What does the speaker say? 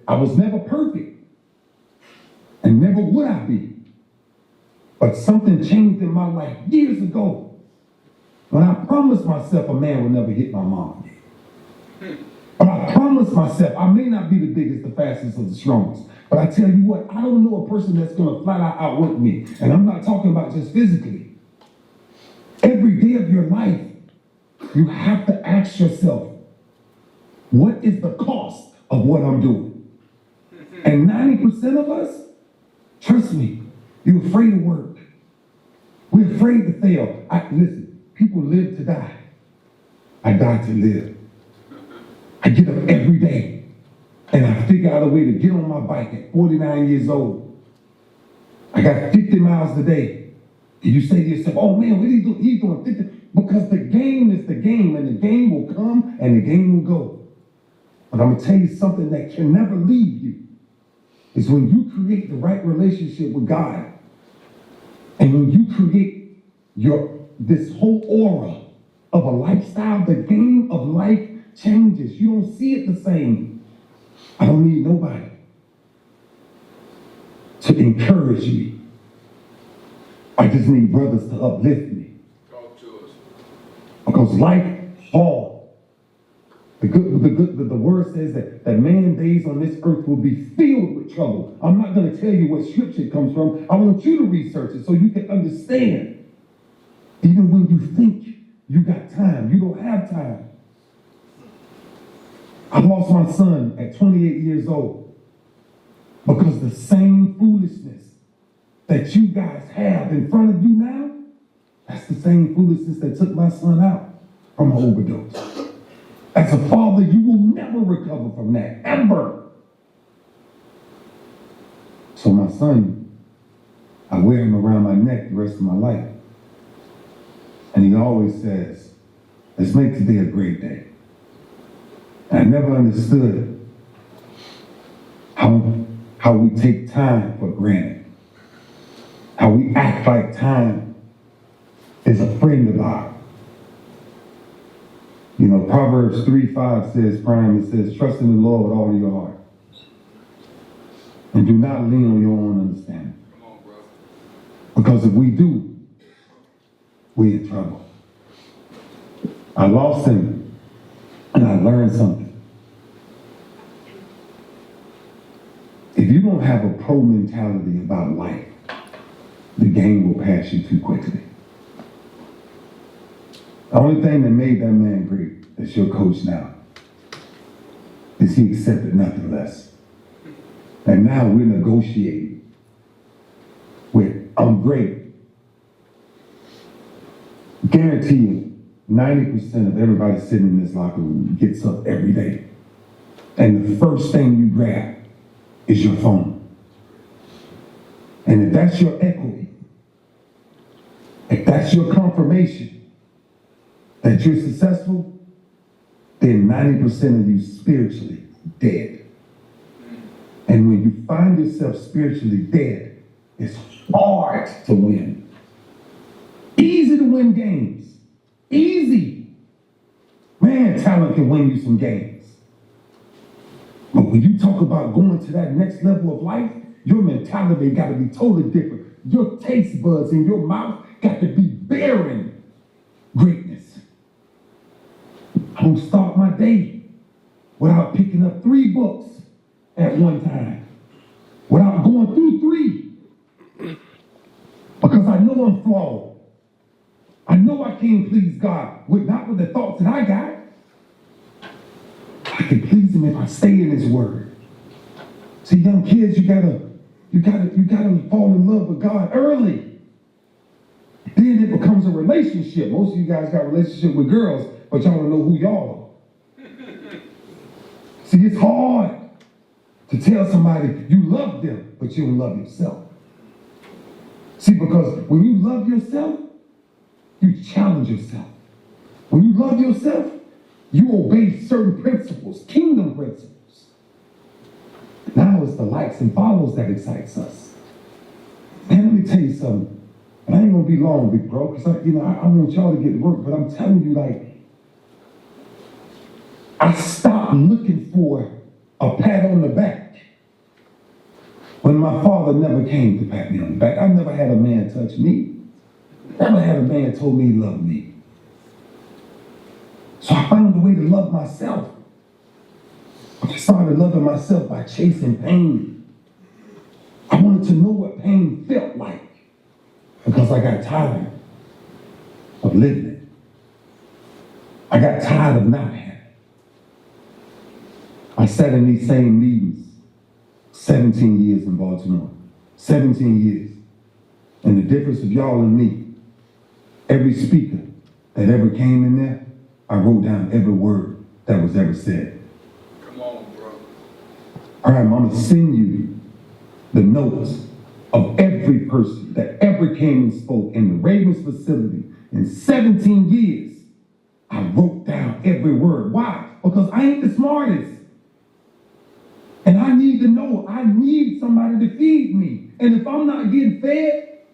I was never perfect, and never would I be. But something changed in my life years ago when I promised myself a man would never hit my mom again. But I promised myself I may not be the biggest, the fastest, or the strongest. But I tell you what, I don't know a person that's going to flat out outwork me. And I'm not talking about just physically. Every day of your life, you have to ask yourself, what is the cost of what I'm doing? And 90% of us, trust me, you're afraid of work. We're afraid to fail. Listen, people live to die. I die to live. I get up every day and I figure out a way to get on my bike at 49 years old. I got 50 miles a day. And you say to yourself, oh man, what are you doing? He's doing 50. Because the game is the game, and the game will come and the game will go. But I'm going to tell you something that can never leave you. Is when you create the right relationship with God, and when you create this whole aura of a lifestyle, the game of life changes. You don't see it the same. I don't need nobody to encourage me. I just need brothers to uplift me. Talk to us. Because life hard. The word says that man's days on this earth will be filled with trouble. I'm not going to tell you what scripture it comes from. I want you to research it so you can understand. Even when you think you got time, you don't have time. I lost my son at 28 years old because the same foolishness that you guys have in front of you now, that's the same foolishness that took my son out from an overdose. As a father, you will never recover from that, ever. So my son, I wear him around my neck the rest of my life. And he always says, let's make today a great day. And I never understood how we take time for granted. How we act like time is a friend of ours. You know, Proverbs 3:5 says, it says, trust in the Lord with all of your heart. And do not lean on your own understanding. Come on, bro. Because if we do, we're in trouble. I lost him, and I learned something. If you don't have a pro mentality about life, the game will pass you too quickly. The only thing that made that man great, that's your coach now, is he accepted nothing less. And now we're negotiating with, I'm great. Guarantee you, 90% of everybody sitting in this locker room gets up every day. And the first thing you grab is your phone. And if that's your equity, if that's your confirmation that you're successful, then 90% of you spiritually dead. And when you find yourself spiritually dead, it's hard to win. Easy to win games. Easy. Man, talent can win you some games. But when you talk about going to that next level of life, your mentality got to be totally different. Your taste buds in your mouth got to be bearing greatness. I don't start my day without picking up 3 books at one time, without going through 3. Because I know I'm flawed. I know I can't please God not with the thoughts that I got. I can please him if I stay in his word. See, young kids, you gotta fall in love with God early. Then it becomes a relationship. Most of you guys got a relationship with girls, but y'all don't know who y'all are. See, it's hard to tell somebody you love them, but you don't love yourself. See, because when you love yourself, you challenge yourself. When you love yourself, you obey certain principles, kingdom principles. Now it's the likes and follows that excites us. Man, let me tell you something. And I ain't gonna be long, big bro, because I want y'all to get to work, but I'm telling you, I stopped looking for a pat on the back And my father never came to pat me on the back. I never had a man touch me. Never had a man told me he loved me. So I found a way to love myself. I started loving myself by chasing pain. I wanted to know what pain felt like because I got tired of living it. I got tired of not having it. I sat in these same meetings 17 years in Baltimore. 17 years. And the difference of y'all and me, every speaker that ever came in there, I wrote down every word that was ever said. Come on, bro. All right, I'm going to send you the notes of every person that ever came and spoke in the Ravens facility in 17 years. I wrote down every word. Why? Because I ain't the smartest. And I need to know. I need somebody to feed me. And if I'm not getting fed,